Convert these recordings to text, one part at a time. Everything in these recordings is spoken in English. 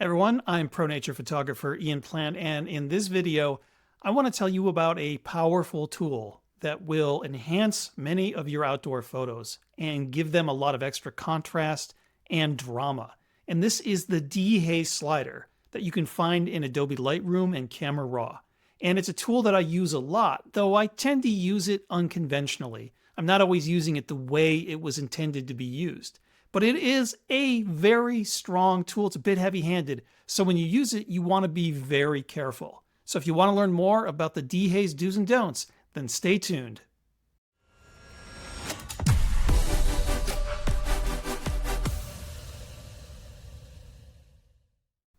Everyone, I'm Pro Nature photographer Ian Plant, and in this video, I want to tell you about a powerful tool that will enhance many of your outdoor photos and give them a lot of extra contrast and drama. And this is the Dehaze slider that you can find in Adobe Lightroom and Camera Raw. And it's a tool that I use a lot, though I tend to use it unconventionally. I'm not always using it the way it was intended to be used. But it is a very strong tool. It's a bit heavy-handed. So when you use it, you want to be very careful. So if you want to learn more about the Dehaze do's and don'ts, then stay tuned.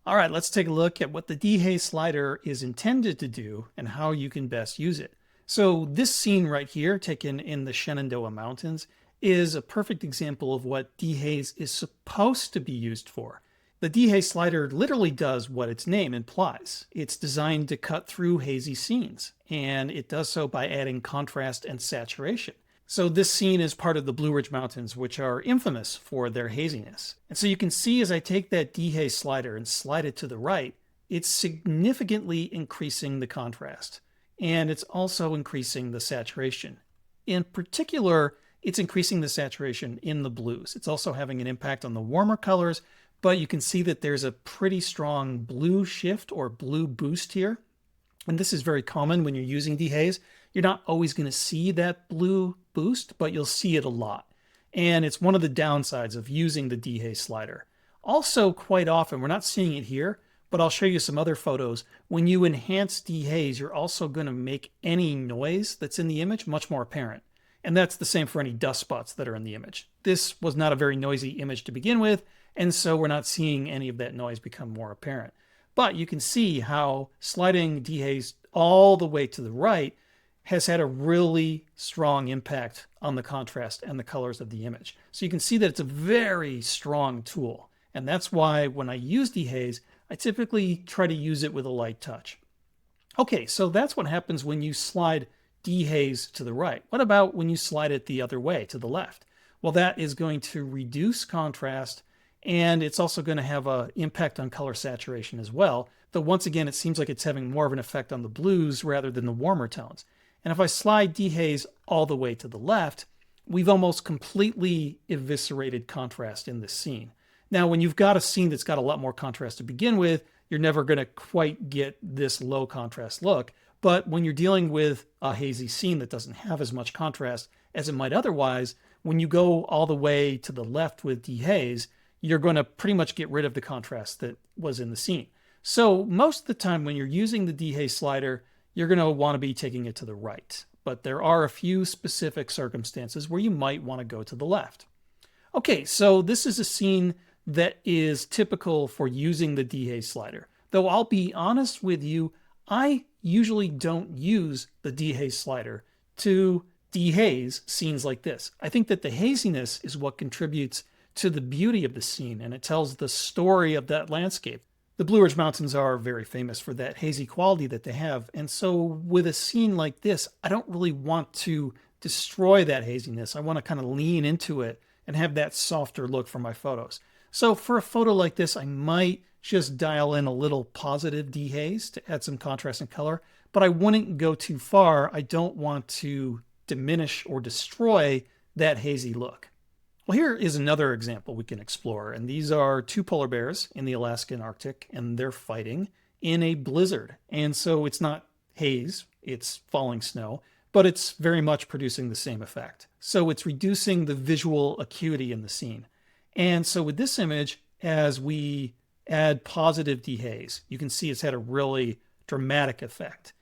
All right, let's take a look at what the Dehaze slider is intended to do and how you can best use it. So this scene right here, taken in the Shenandoah Mountains, is a perfect example of what Dehaze is supposed to be used for. The Dehaze slider literally does what its name implies. It's designed to cut through hazy scenes, and it does so by adding contrast and saturation. So this scene is part of the Blue Ridge Mountains, which are infamous for their haziness. And so you can see as I take that Dehaze slider and slide it to the right, it's significantly increasing the contrast. And it's also increasing the saturation. In particular, it's increasing the saturation in the blues. It's also having an impact on the warmer colors, but you can see that there's a pretty strong blue shift or blue boost here. And this is very common when you're using Dehaze. You're not always going to see that blue boost, but you'll see it a lot. And it's one of the downsides of using the Dehaze slider. Also, quite often, we're not seeing it here, but I'll show you some other photos. When you enhance Dehaze, you're also going to make any noise that's in the image much more apparent. And that's the same for any dust spots that are in the image. This was not a very noisy image to begin with, and so we're not seeing any of that noise become more apparent. But you can see how sliding Dehaze all the way to the right has had a really strong impact on the contrast and the colors of the image. So you can see that it's a very strong tool. And that's why when I use Dehaze, I typically try to use it with a light touch. Okay, so that's what happens when you slide Dehaze to the right. What about when you slide it the other way, to the left? Well, that is going to reduce contrast, and it's also going to have an impact on color saturation as well. Though once again, it seems like it's having more of an effect on the blues rather than the warmer tones. And if I slide Dehaze all the way to the left, we've almost completely eviscerated contrast in this scene. Now, when you've got a scene that's got a lot more contrast to begin with, you're never going to quite get this low contrast look. But when you're dealing with a hazy scene that doesn't have as much contrast as it might otherwise, when you go all the way to the left with Dehaze, you're going to pretty much get rid of the contrast that was in the scene. So most of the time when you're using the Dehaze slider, you're going to want to be taking it to the right. But there are a few specific circumstances where you might want to go to the left. Okay, so this is a scene that is typical for using the Dehaze slider. Though I'll be honest with you, I usually don't use the Dehaze slider to dehaze scenes like this. I think that the haziness is what contributes to the beauty of the scene, and it tells the story of that landscape. The Blue Ridge Mountains are very famous for that hazy quality that they have, and so with a scene like this, I don't really want to destroy that haziness. I want to kind of lean into it and have that softer look for my photos. So for a photo like this, I might just dial in a little positive Dehaze to add some contrast and color, but I wouldn't go too far. I don't want to diminish or destroy that hazy look. Well, here is another example we can explore, and these are two polar bears in the Alaskan Arctic, and they're fighting in a blizzard. And so it's not haze, it's falling snow, but it's very much producing the same effect. So it's reducing the visual acuity in the scene. And so with this image, as we add positive Dehaze, you can see it's had a really dramatic effect.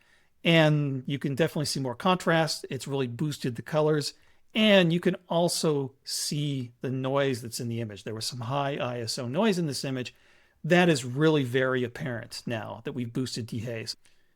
And you can definitely see more contrast. It's really boosted the colors. And you can also see the noise that's in the image. There was some high ISO noise in this image. That is really very apparent now that we've boosted Dehaze.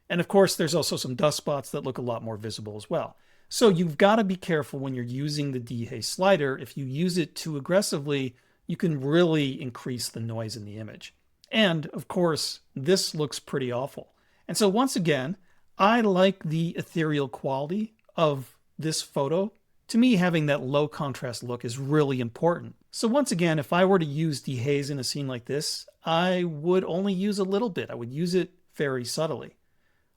And of course, there's also some dust spots that look a lot more visible as well. So you've got to be careful when you're using the Dehaze slider. If you use it too aggressively, you can really increase the noise in the image. And of course, this looks pretty awful. And so once again, I like the ethereal quality of this photo. To me, having that low contrast look is really important. So once again, if I were to use dehaze in a scene like this, I would only use a little bit. I would use it very subtly.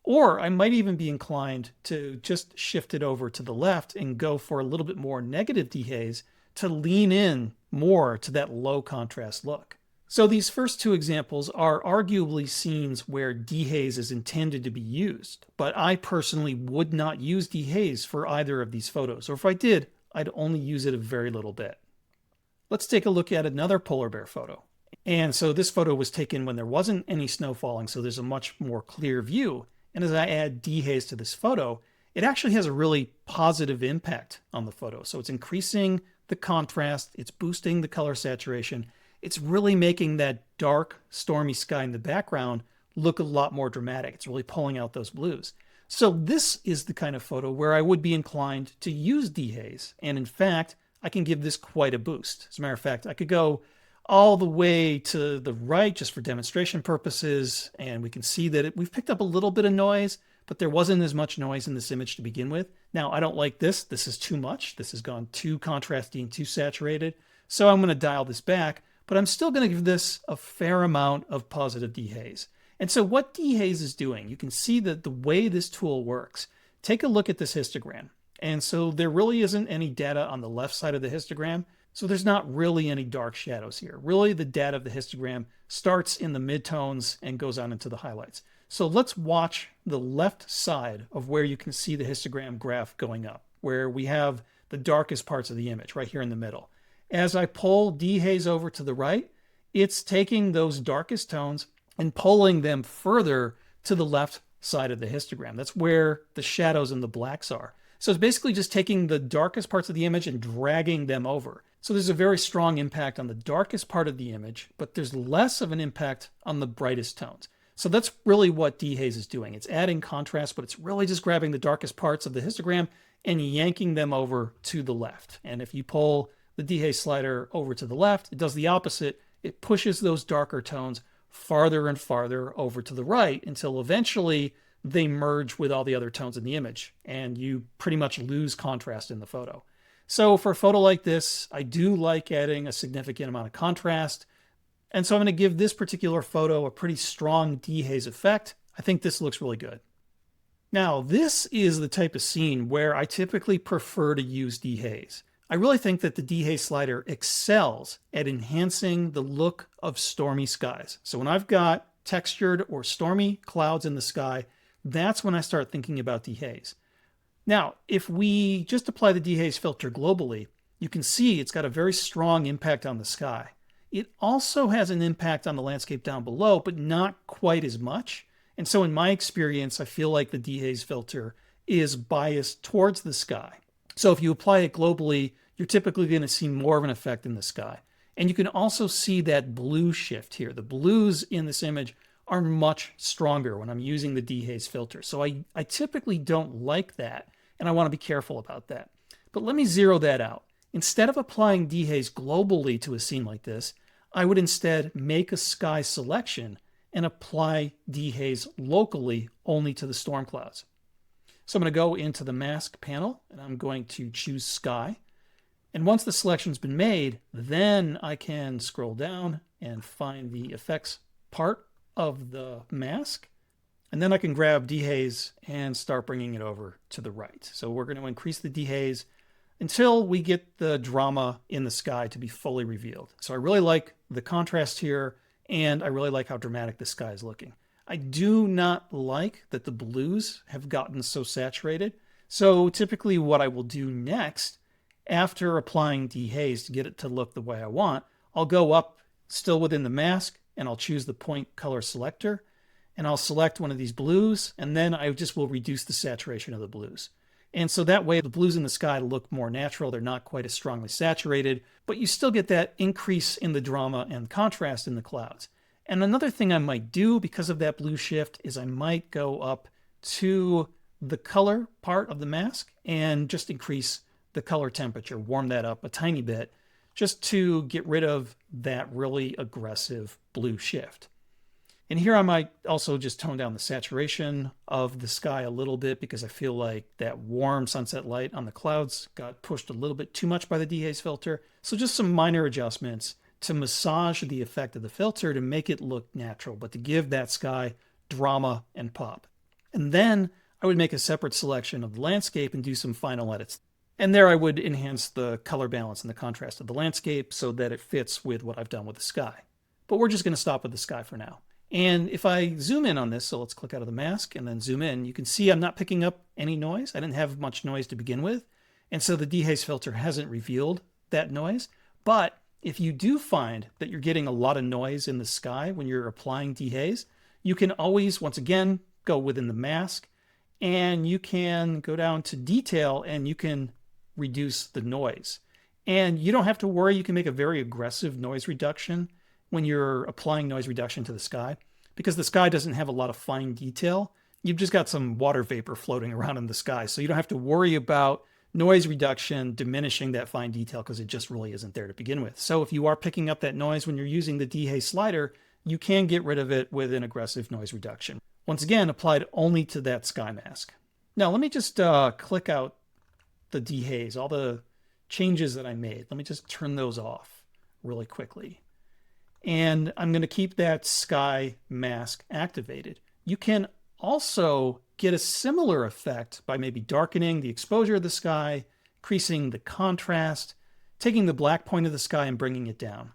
Or I might even be inclined to just shift it over to the left and go for a little bit more negative dehaze to lean in more to that low contrast look. So these first two examples are arguably scenes where dehaze is intended to be used, but I personally would not use dehaze for either of these photos, or if I did, I'd only use it a very little bit. Let's take a look at another polar bear photo. And so this photo was taken when there wasn't any snow falling, so there's a much more clear view. And as I add dehaze to this photo, it actually has a really positive impact on the photo. So it's increasing the contrast, it's boosting the color saturation, it's really making that dark, stormy sky in the background look a lot more dramatic. It's really pulling out those blues. So this is the kind of photo where I would be inclined to use dehaze. And in fact, I can give this quite a boost. As a matter of fact, I could go all the way to the right just for demonstration purposes, and we can see that we've picked up a little bit of noise, but there wasn't as much noise in this image to begin with. Now, I don't like this. This is too much. This has gone too contrasty and too saturated. So I'm going to dial this back, but I'm still going to give this a fair amount of positive dehaze. And so what dehaze is doing, you can see that the way this tool works. Take a look at this histogram. And so there really isn't any data on the left side of the histogram. So there's not really any dark shadows here. Really, the data of the histogram starts in the midtones and goes on into the highlights. So let's watch the left side of where you can see the histogram graph going up, where we have the darkest parts of the image right here in the middle. As I pull dehaze over to the right, it's taking those darkest tones and pulling them further to the left side of the histogram. That's where the shadows and the blacks are. So it's basically just taking the darkest parts of the image and dragging them over. So there's a very strong impact on the darkest part of the image, but there's less of an impact on the brightest tones. So that's really what dehaze is doing. It's adding contrast, but it's really just grabbing the darkest parts of the histogram and yanking them over to the left. And if you pull the dehaze slider over to the left, it does the opposite. It pushes those darker tones farther and farther over to the right until eventually they merge with all the other tones in the image, and you pretty much lose contrast in the photo. So for a photo like this, I do like adding a significant amount of contrast. And so I'm going to give this particular photo a pretty strong dehaze effect. I think this looks really good. Now, this is the type of scene where I typically prefer to use dehaze. I really think that the dehaze slider excels at enhancing the look of stormy skies. So when I've got textured or stormy clouds in the sky, that's when I start thinking about dehaze. Now, if we just apply the dehaze filter globally, you can see it's got a very strong impact on the sky. It also has an impact on the landscape down below, but not quite as much. And so in my experience, I feel like the dehaze filter is biased towards the sky. So if you apply it globally, you're typically going to see more of an effect in the sky. And you can also see that blue shift here. The blues in this image are much stronger when I'm using the dehaze filter. So I typically don't like that, and I want to be careful about that. But let me zero that out. Instead of applying dehaze globally to a scene like this, I would instead make a sky selection and apply dehaze locally only to the storm clouds. So I'm going to go into the mask panel, and I'm going to choose sky. And once the selection's been made, then I can scroll down and find the effects part of the mask. And then I can grab dehaze and start bringing it over to the right. So we're going to increase the dehaze until we get the drama in the sky to be fully revealed. So I really like the contrast here, and I really like how dramatic the sky is looking. I do not like that the blues have gotten so saturated. So typically what I will do next, after applying dehaze to get it to look the way I want, I'll go up still within the mask, and I'll choose the point color selector, and I'll select one of these blues, and then I just will reduce the saturation of the blues. And so that way the blues in the sky look more natural. They're not quite as strongly saturated, but you still get that increase in the drama and contrast in the clouds. And another thing I might do because of that blue shift is I might go up to the color part of the mask and just increase the color temperature, warm that up a tiny bit, just to get rid of that really aggressive blue shift. And here I might also just tone down the saturation of the sky a little bit because I feel like that warm sunset light on the clouds got pushed a little bit too much by the dehaze filter. So just some minor adjustments to massage the effect of the filter to make it look natural, but to give that sky drama and pop. And then I would make a separate selection of the landscape and do some final edits. And there I would enhance the color balance and the contrast of the landscape so that it fits with what I've done with the sky. But we're just going to stop with the sky for now. And if I zoom in on this, so let's click out of the mask and then zoom in, you can see I'm not picking up any noise. I didn't have much noise to begin with. And so the dehaze filter hasn't revealed that noise. But if you do find that you're getting a lot of noise in the sky when you're applying dehaze, you can always, once again, go within the mask and you can go down to detail and you can reduce the noise. And you don't have to worry, you can make a very aggressive noise reduction when you're applying noise reduction to the sky, because the sky doesn't have a lot of fine detail. You've just got some water vapor floating around in the sky. So you don't have to worry about noise reduction diminishing that fine detail because it just really isn't there to begin with. So if you are picking up that noise when you're using the dehaze slider, you can get rid of it with an aggressive noise reduction. Once again, applied only to that sky mask. Now let me just click out the dehaze, all the changes that I made. Let me just turn those off really quickly. And I'm going to keep that sky mask activated. You can also get a similar effect by maybe darkening the exposure of the sky, increasing the contrast, taking the black point of the sky and bringing it down.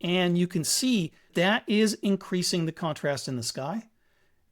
And you can see that is increasing the contrast in the sky.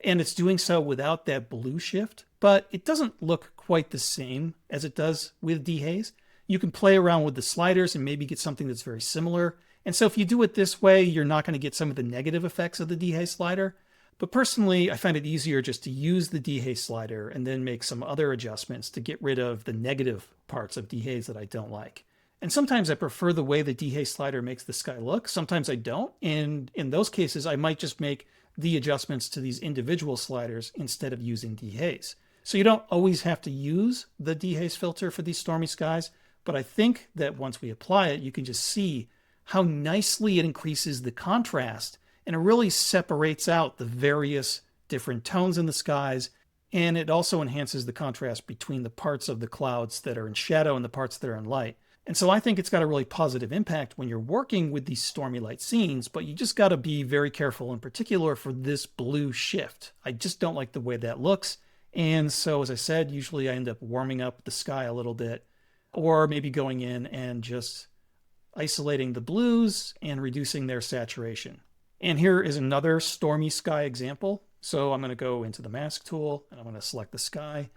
And it's doing so without that blue shift, but it doesn't look quite the same as it does with dehaze. You can play around with the sliders and maybe get something that's very similar. And so if you do it this way, you're not going to get some of the negative effects of the dehaze slider. But personally, I find it easier just to use the dehaze slider and then make some other adjustments to get rid of the negative parts of dehaze that I don't like. And sometimes I prefer the way the dehaze slider makes the sky look. Sometimes I don't. And in those cases, I might just make the adjustments to these individual sliders instead of using dehaze. So you don't always have to use the dehaze filter for these stormy skies. But I think that once we apply it, you can just see how nicely it increases the contrast, and it really separates out the various different tones in the skies, and it also enhances the contrast between the parts of the clouds that are in shadow and the parts that are in light. And so I think it's got a really positive impact when you're working with these stormy light scenes, but you just got to be very careful in particular for this blue shift. I just don't like the way that looks. And so, as I said, usually I end up warming up the sky a little bit, or maybe going in and just isolating the blues and reducing their saturation. And here is another stormy sky example. So I'm going to go into the mask tool and I'm going to select the sky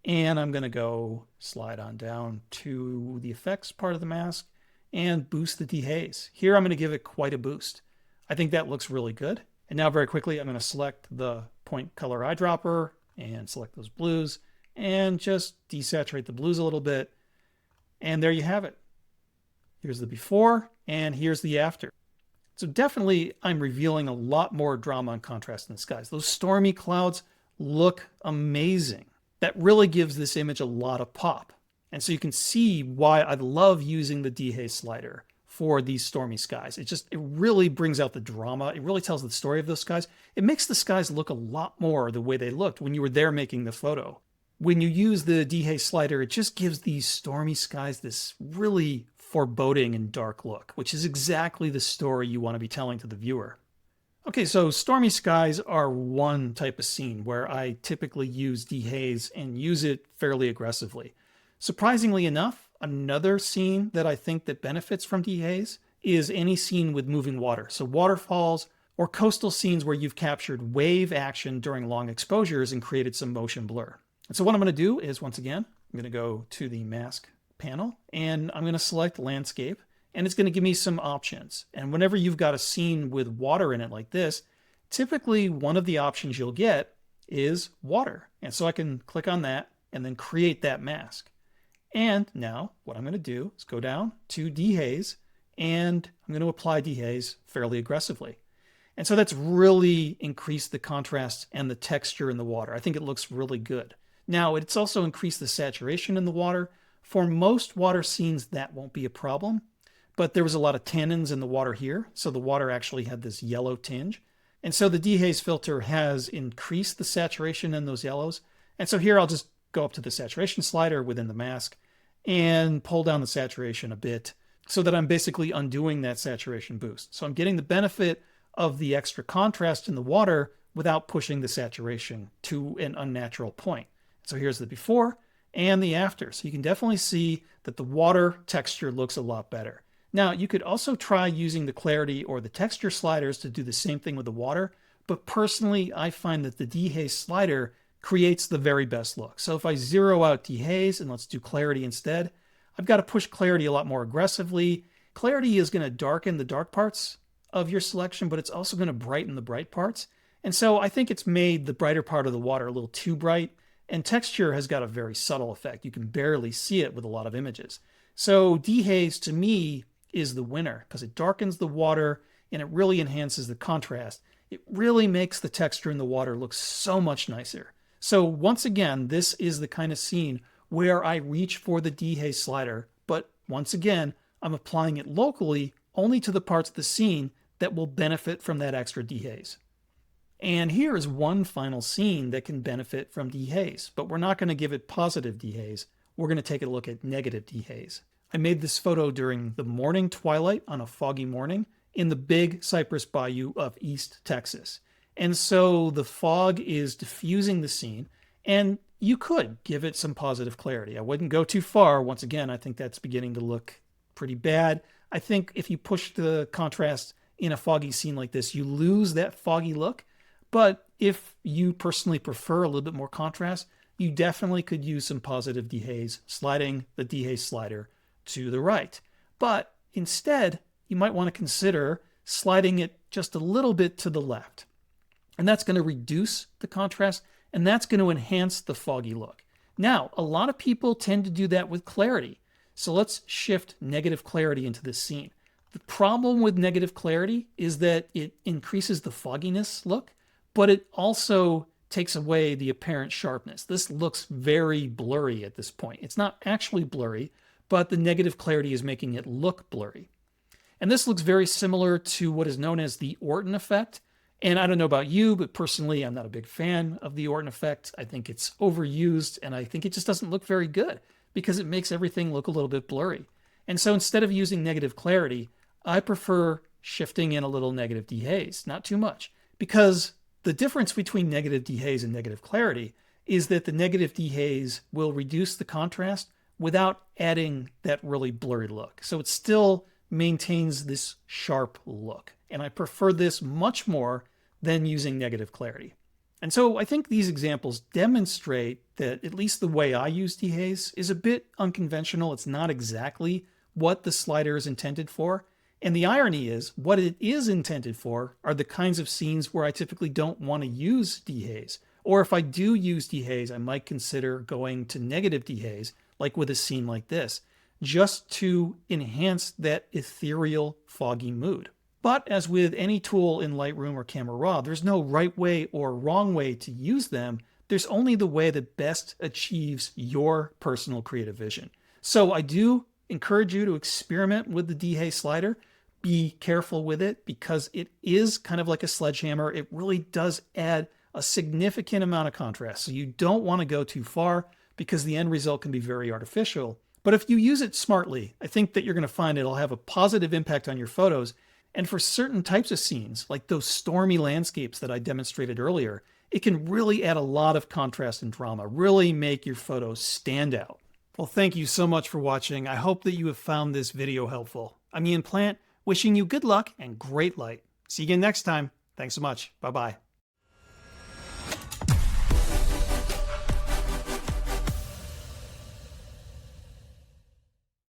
and I'm going to go slide on down to the effects part of the mask and boost the dehaze. Here I'm going to give it quite a boost. I think that looks really good. And now very quickly I'm going to select the point color eyedropper and select those blues and just desaturate the blues a little bit. And there you have it. Here's the before and here's the after. So definitely I'm revealing a lot more drama and contrast in the skies. Those stormy clouds look amazing. That really gives this image a lot of pop. And so you can see why I love using the dehaze slider for these stormy skies. It really brings out the drama. It really tells the story of those skies. It makes the skies look a lot more the way they looked when you were there making the photo. When you use the dehaze slider, it just gives these stormy skies this really foreboding and dark look, which is exactly the story you want to be telling to the viewer. Okay, so stormy skies are one type of scene where I typically use dehaze and use it fairly aggressively. Surprisingly enough, another scene that I think that benefits from dehaze is any scene with moving water. So waterfalls or coastal scenes where you've captured wave action during long exposures and created some motion blur. And so what I'm going to do is, once again, I'm going to go to the mask panel and I'm going to select landscape and it's going to give me some options. And whenever you've got a scene with water in it like this, typically one of the options you'll get is water. And so I can click on that and then create that mask. And now what I'm going to do is go down to dehaze and I'm going to apply dehaze fairly aggressively. And so that's really increased the contrast and the texture in the water. I think it looks really good. Now it's also increased the saturation in the water. For most water scenes, that won't be a problem, but there was a lot of tannins in the water here. So the water actually had this yellow tinge. And so the dehaze filter has increased the saturation in those yellows. And so here I'll just go up to the saturation slider within the mask and pull down the saturation a bit so that I'm basically undoing that saturation boost. So I'm getting the benefit of the extra contrast in the water without pushing the saturation to an unnatural point. So here's the before and the after. So you can definitely see that the water texture looks a lot better. Now, you could also try using the clarity or the texture sliders to do the same thing with the water, but personally, I find that the dehaze slider creates the very best look. So if I zero out dehaze and let's do clarity instead, I've got to push clarity a lot more aggressively. Clarity is going to darken the dark parts of your selection, but it's also going to brighten the bright parts. And so I think it's made the brighter part of the water a little too bright, and texture has got a very subtle effect. You can barely see it with a lot of images. So dehaze to me is the winner because it darkens the water and it really enhances the contrast. It really makes the texture in the water look so much nicer. So once again, this is the kind of scene where I reach for the dehaze slider, but once again, I'm applying it locally only to the parts of the scene that will benefit from that extra dehaze. And here is one final scene that can benefit from dehaze, but we're not going to give it positive dehaze. We're going to take a look at negative dehaze. I made this photo during the morning twilight on a foggy morning in the big cypress bayou of East Texas. And so the fog is diffusing the scene, and you could give it some positive clarity. I wouldn't go too far. Once again, I think that's beginning to look pretty bad. I think if you push the contrast in a foggy scene like this, you lose that foggy look. But if you personally prefer a little bit more contrast, you definitely could use some positive dehaze, sliding the dehaze slider to the right. But instead, you might want to consider sliding it just a little bit to the left. And that's going to reduce the contrast, and that's going to enhance the foggy look. Now, a lot of people tend to do that with clarity. So let's shift negative clarity into this scene. The problem with negative clarity is that it increases the fogginess look, but it also takes away the apparent sharpness. This looks very blurry at this point. It's not actually blurry, but the negative clarity is making it look blurry. And this looks very similar to what is known as the Orton effect. And I don't know about you, but personally, I'm not a big fan of the Orton effect. I think it's overused, and I think it just doesn't look very good because it makes everything look a little bit blurry. And so instead of using negative clarity, I prefer shifting in a little negative dehaze, not too much, because the difference between negative dehaze and negative clarity is that the negative dehaze will reduce the contrast without adding that really blurry look. So it still maintains this sharp look. And I prefer this much more than using negative clarity. And so I think these examples demonstrate that at least the way I use dehaze is a bit unconventional. It's not exactly what the slider is intended for. And the irony is, what it is intended for are the kinds of scenes where I typically don't want to use dehaze. Or if I do use dehaze, I might consider going to negative dehaze, like with a scene like this, just to enhance that ethereal, foggy mood. But as with any tool in Lightroom or Camera Raw, there's no right way or wrong way to use them. There's only the way that best achieves your personal creative vision. So I do encourage you to experiment with the dehaze slider. Be careful with it because it is kind of like a sledgehammer. It really does add a significant amount of contrast. So you don't want to go too far because the end result can be very artificial. But if you use it smartly, I think that you're going to find it'll have a positive impact on your photos. And for certain types of scenes, like those stormy landscapes that I demonstrated earlier, it can really add a lot of contrast and drama, really make your photos stand out. Well, thank you so much for watching. I hope that you have found this video helpful. I'm Ian Plant, wishing you good luck and great light. See you again next time. Thanks so much. Bye-bye.